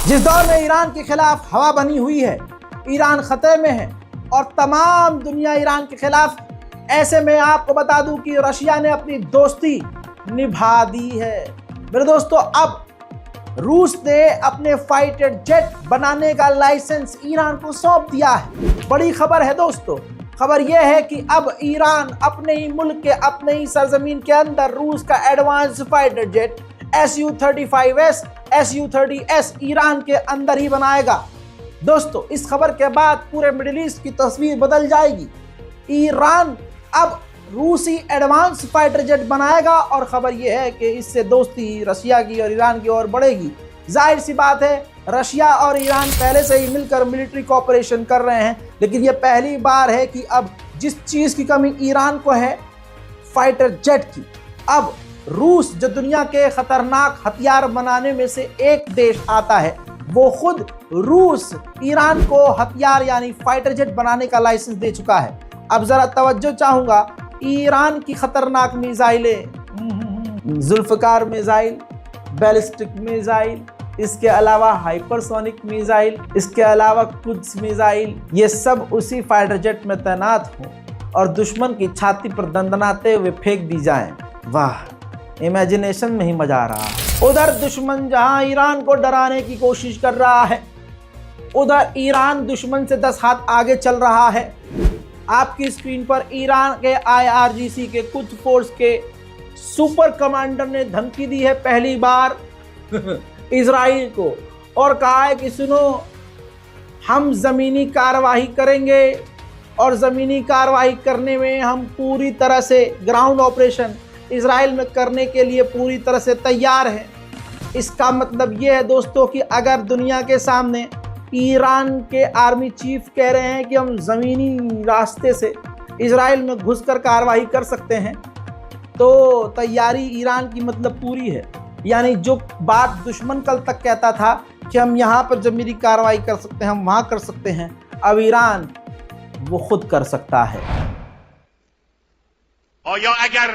जिस दौर में ईरान के खिलाफ हवा बनी हुई है, ईरान खतरे में है और तमाम दुनिया ईरान के खिलाफ। ऐसे में आपको बता दूं कि रशिया ने अपनी दोस्ती निभा दी है। मेरे दोस्तों, अब रूस ने अपने फाइटर जेट बनाने का लाइसेंस ईरान को सौंप दिया है। बड़ी खबर है दोस्तों। खबर यह है कि अब ईरान अपने ही मुल्क के, अपने ही सरजमीन के अंदर रूस का advance fighter jet Su-35S, Su-30S Iran के अंदर ही बनाएगा। दोस्तों, इस खबर के बाद पूरे मिडिल ईस्ट की तस्वीर बदल जाएगी। ईरान अब रूसी एडवांस फाइटर जेट बनाएगा और खबर यह है कि इससे दोस्ती रशिया की और ईरान की ओर बढ़ेगी। जाहिर सी बात है, रशिया और ईरान पहले से ही मिलकर मिलिट्री कोऑपरेशन कर रहे हैं, लेकिन यह पहली बार है कि अब जिस चीज़ की कमी ईरान को है, फाइटर जेट की, अब रूस जो दुनिया के खतरनाक हथियार बनाने में से एक देश आता है, वो खुद रूस ईरान को हथियार यानी फाइटर जेट बनाने का लाइसेंस दे चुका है। अब जरा तवज्जो चाहूंगा, ईरान की खतरनाक मिसाइलें, जुल्फकार मिसाइल, बैलिस्टिक मिसाइल, इसके अलावा हाइपरसोनिक मिसाइल, इसके अलावा कुछ मिसाइल, ये सब उसी फाइटर जेट में तैनात हों और दुश्मन की छाती पर दंदनाते हुए फेंक दी जाएं। वाह, इमेजिनेशन में ही मजा आ रहा है। उधर दुश्मन जहां ईरान को डराने की कोशिश कर रहा है, उधर ईरान दुश्मन से 10 हाथ आगे चल रहा है। आपकी स्क्रीन पर ईरान के IRGC के कुछ फोर्स के सुपर कमांडर ने धमकी दी है पहली बार इजराइल को, और कहा है कि सुनो, हम ज़मीनी कार्रवाई करेंगे और ज़मीनी कार्रवाई करने में हम पूरी तरह से ग्राउंड ऑपरेशन इजराइल में करने के लिए पूरी तरह से तैयार हैं। इसका मतलब ये है दोस्तों कि अगर दुनिया के सामने ईरान के आर्मी चीफ कह रहे हैं कि हम ज़मीनी रास्ते से इजराइल में घुसकर कार्रवाई कर सकते हैं, तो तैयारी ईरान की मतलब पूरी है। यानी जो बात दुश्मन कल तक कहता था कि हम यहाँ पर ज़मीनी कार्रवाई कर सकते हैं, हम वहाँ कर सकते हैं, अब ईरान वो खुद कर सकता है। आया अगर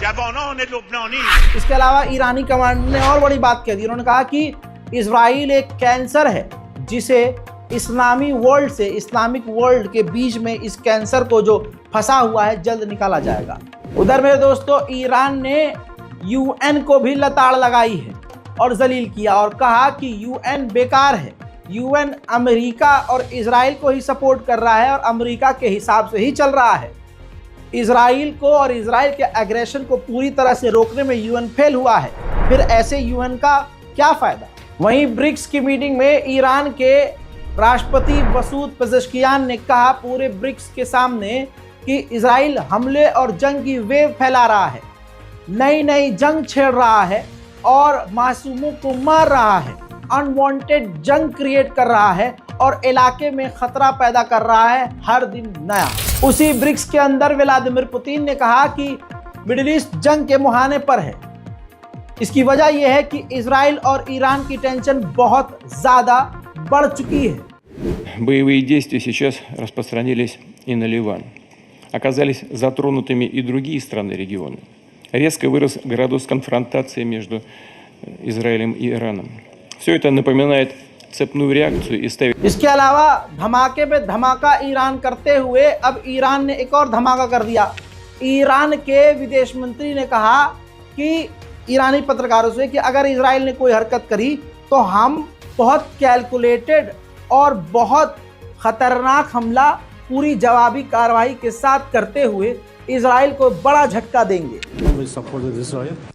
जवानों लुबनानी। इसके अलावा ईरानी कमांडर ने और बड़ी बात कह दी। उन्होंने कहा कि इजराइल एक कैंसर है जिसे इस्लामिक वर्ल्ड के बीच में इस कैंसर को जो फंसा हुआ है जल्द निकाला जाएगा। उधर मेरे दोस्तों, ईरान ने UN को भी लताड़ लगाई है और जलील किया और कहा कि UN बेकार है। UN अमेरिका और इजराइल को ही सपोर्ट कर रहा है और अमेरिका के हिसाब से ही चल रहा है। इजराइल को और इजराइल के एग्रेशन को पूरी तरह से रोकने में UN फेल हुआ है, फिर ऐसे UN का क्या फ़ायदा। वहीं ब्रिक्स की मीटिंग में ईरान के राष्ट्रपति मसूद पेज़ेश्कियान ने कहा पूरे ब्रिक्स के सामने कि इजराइल हमले और जंग की वेव फैला रहा है, नई जंग छेड़ रहा है और मासूमों को मार रहा है, अनवांटेड जंग क्रिएट कर रहा है और इलाके में खतरा पैदा कर रहा है हर दिन नया। उसी ब्रिक्स के अंदर व्लादिमीर पुतिन ने कहा कि मिडिल ईस्ट जंग के मुहाने पर है। इसकी वजह यह है कि इजराइल और ईरान की टेंशन बहुत ज़्यादा बढ़ चुकी है। Боевые действия сейчас распространились и на Ливан. Оказались затронутыми и другие страны региона. Резко вырос градус конфронтации между Израилем и Ираном. Все это напоминает цепную реакцию и ставит... इसके अलावा धमाके पे धमाका ईरान करते हुए अब ईरान ने एक और धमाका कर दिया। ईरान के विदेश मंत्री ने कहा कि ईरानी पत्रकारों से कि अगर इजराइल ने कोई हरकत करी तो हम बहुत कैलकुलेटेड और बहुत ख़तरनाक हमला पूरी जवाबी कार्रवाई के साथ करते हुए इजराइल को बड़ा झटका देंगे।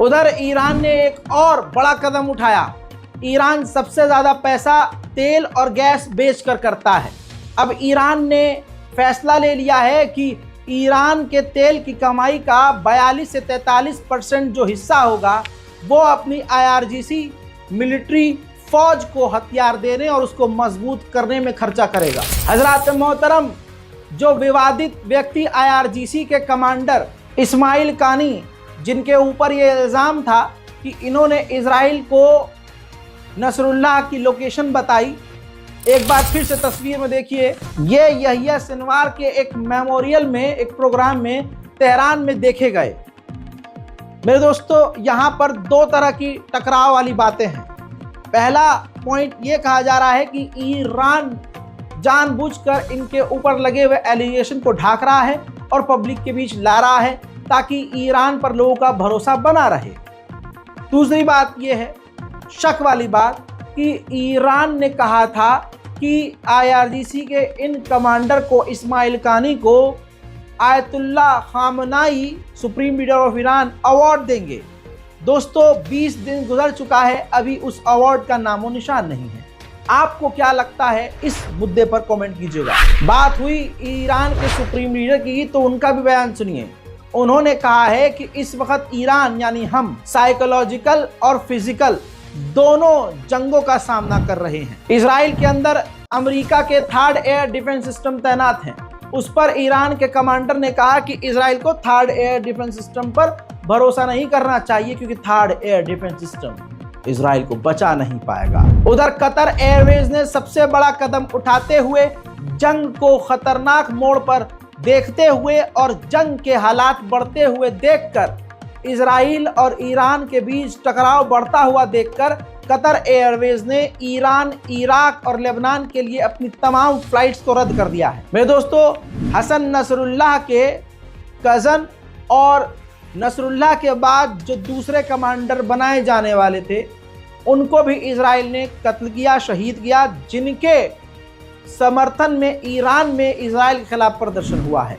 उधर ईरान ने एक और बड़ा कदम उठाया। ईरान सबसे ज्यादा पैसा तेल और गैस बेचकर करता है। अब ईरान ने फैसला ले लिया है कि ईरान के तेल की कमाई का 42 से 43% जो हिस्सा होगा वो अपनी IRGC मिलिट्री फौज को हथियार देने और उसको मजबूत करने में खर्चा करेगा। हजरात मोहतरम, जो विवादित व्यक्ति IRGC के कमांडर इस्माइल कानी, जिनके ऊपर ये इल्ज़ाम था कि इन्होंने इजराइल को नसरुल्लाह की लोकेशन बताई, एक बार फिर से तस्वीर में देखिए, ये यहिया सिनवार के एक मेमोरियल में, एक प्रोग्राम में तेहरान में देखे गए। मेरे दोस्तों, यहाँ पर दो तरह की टकराव वाली बातें हैं। पहला पॉइंट ये कहा जा रहा है कि ईरान जानबूझकर इनके ऊपर लगे हुए एलिगेशन को ढाक रहा है और पब्लिक के बीच ला रहा है ताकि ईरान पर लोगों का भरोसा बना रहे। दूसरी बात ये है, शक वाली बात, कि ईरान ने कहा था कि IRGC के इन कमांडर को, इस्माइल कानी को, Ayatollah खामनाई, supreme leader of Iran, award देंगे। दोस्तों, 20 दिन गुजर चुका है, अभी उस अवार्ड का नामो निशान नहीं है। आपको क्या लगता है, इस मुद्दे पर कमेंट कीजिएगा। बात हुई ईरान के सुप्रीम लीडर की, तो उनका भी बयान सुनिए। उन्होंने कहा है कि इस वक्त ईरान यानी हम साइकोलॉजिकल और फिजिकल दोनों जंगों का सामना कर रहे हैं। इजराइल के अंदर अमेरिका के थर्ड एयर डिफेंस सिस्टम तैनात हैं। उस पर ईरान के कमांडर ने कहा कि इजराइल को थर्ड एयर डिफेंस सिस्टम पर भरोसा नहीं करना चाहिए, क्योंकि third air defence system Israel को बचा नहीं पाएगा। उधर कतर एयरवेज ने सबसे बड़ा कदम उठाते हुए जंग को खतरनाक मोड़ पर देखते हुए और जंग के हालात बढ़ते हुए देखकर, इजराइल और ईरान के बीच टकराव बढ़ता हुआ देखकर, कतर एयरवेज ने ईरान, इराक और लेबनान के लिए अपनी तमाम फ्लाइट्स को रद्द कर दिया है। मेरे दोस्तों, हसन नसरुल्लाह के कज़न और नसरुल्लाह के बाद जो दूसरे कमांडर बनाए जाने वाले थे, उनको भी इजराइल ने कत्ल किया, शहीद किया, जिनके समर्थन में ईरान में इजराइल के खिलाफ प्रदर्शन हुआ है।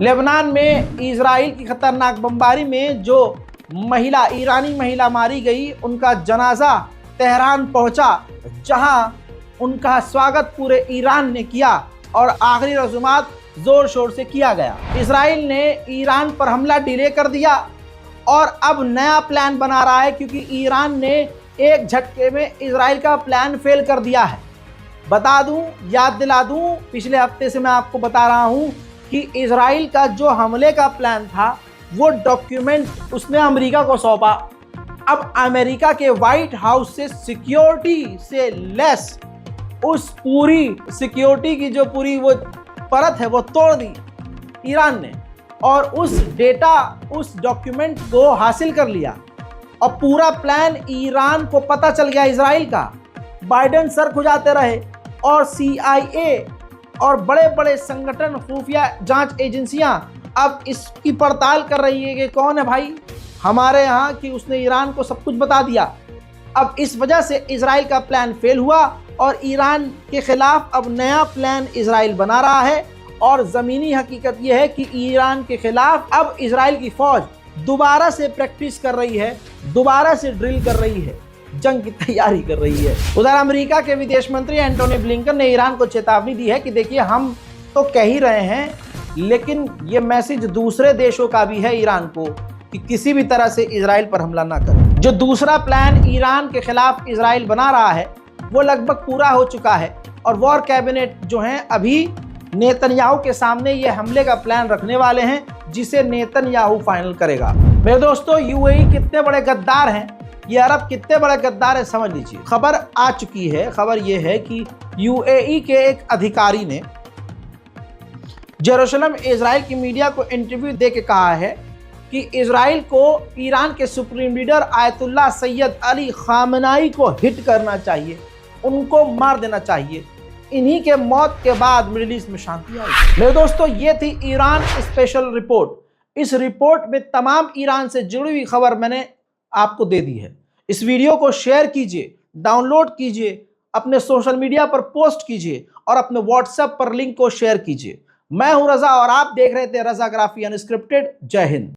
लेबनान में इजराइल की खतरनाक बमबारी में जो महिला, ईरानी महिला मारी गई, उनका जनाजा तेहरान पहुंचा, जहां उनका स्वागत पूरे ईरान ने किया और आखिरी रसूमात जोर शोर से किया गया। इजराइल ने ईरान पर हमला डिले कर दिया और अब नया प्लान बना रहा है, क्योंकि ईरान ने एक झटके में इजराइल का प्लान फेल कर दिया है। बता दूं, याद दिला दूं, पिछले हफ्ते से मैं आपको बता रहा हूं कि इजराइल का जो हमले का प्लान था, वो डॉक्यूमेंट उसने अमेरिका को सौंपा। अब अमेरिका के व्हाइट हाउस से सिक्योरिटी से लेस उस पूरी सिक्योरिटी की जो पूरी वो परत है, वो तोड़ दी ईरान ने और उस डेटा, उस डॉक्यूमेंट को हासिल कर लिया और पूरा प्लान ईरान को पता चल गया इजराइल का। बाइडेन सर खुजाते रहे और CIA और बड़े बड़े संगठन, खुफिया जांच एजेंसियां अब इसकी पड़ताल कर रही है कि कौन है भाई हमारे यहाँ, कि उसने ईरान को सब कुछ बता दिया। अब इस वजह से इजराइल का प्लान फेल हुआ और ईरान के खिलाफ अब नया प्लान इजराइल बना रहा है। और ज़मीनी हकीकत यह है कि ईरान के खिलाफ अब इजराइल की फ़ौज दोबारा से प्रैक्टिस कर रही है, दोबारा से ड्रिल कर रही है, जंग की तैयारी कर रही है। उधर अमेरिका के विदेश मंत्री एंटोनी ब्लिंकन ने ईरान को चेतावनी दी है कि देखिए, हम तो कह ही रहे हैं, लेकिन ये मैसेज दूसरे देशों का भी है ईरान को कि किसी भी तरह से इजराइल पर हमला ना करें। जो दूसरा प्लान ईरान के खिलाफ इजराइल बना रहा है, वो लगभग पूरा हो चुका है और वॉर कैबिनेट जो हैं अभी नेतन्याहू के सामने ये हमले का प्लान रखने वाले हैं जिसे नेतन्याहू फाइनल करेगा। मेरे दोस्तों, यूएई कितने बड़े गद्दार हैं, ये अरब कितने बड़े गद्दार हैं, समझ लीजिए। खबर आ चुकी है, खबर ये है कि यूएई के एक अधिकारी ने जेरूसलम इजराइल की मीडिया को इंटरव्यू दे के कहा है कि इजराइल को ईरान के supreme leader Ayatollah Syed Ali खामनाई को हिट करना चाहिए, उनको मार देना चाहिए। इन्हीं के मौत के बाद मिडिल ईस्ट में शांति आई। मेरे दोस्तों, ये थी ईरान स्पेशल रिपोर्ट। इस रिपोर्ट में तमाम ईरान से जुड़ी हुई खबर मैंने आपको दे दी है। इस वीडियो को शेयर कीजिए, डाउनलोड कीजिए, अपने सोशल मीडिया पर पोस्ट कीजिए और अपने व्हाट्सएप पर लिंक को शेयर कीजिए। मैं हूं रजा और आप देख रहे थे रजाग्राफी अनस्क्रिप्टेड। जय हिंद।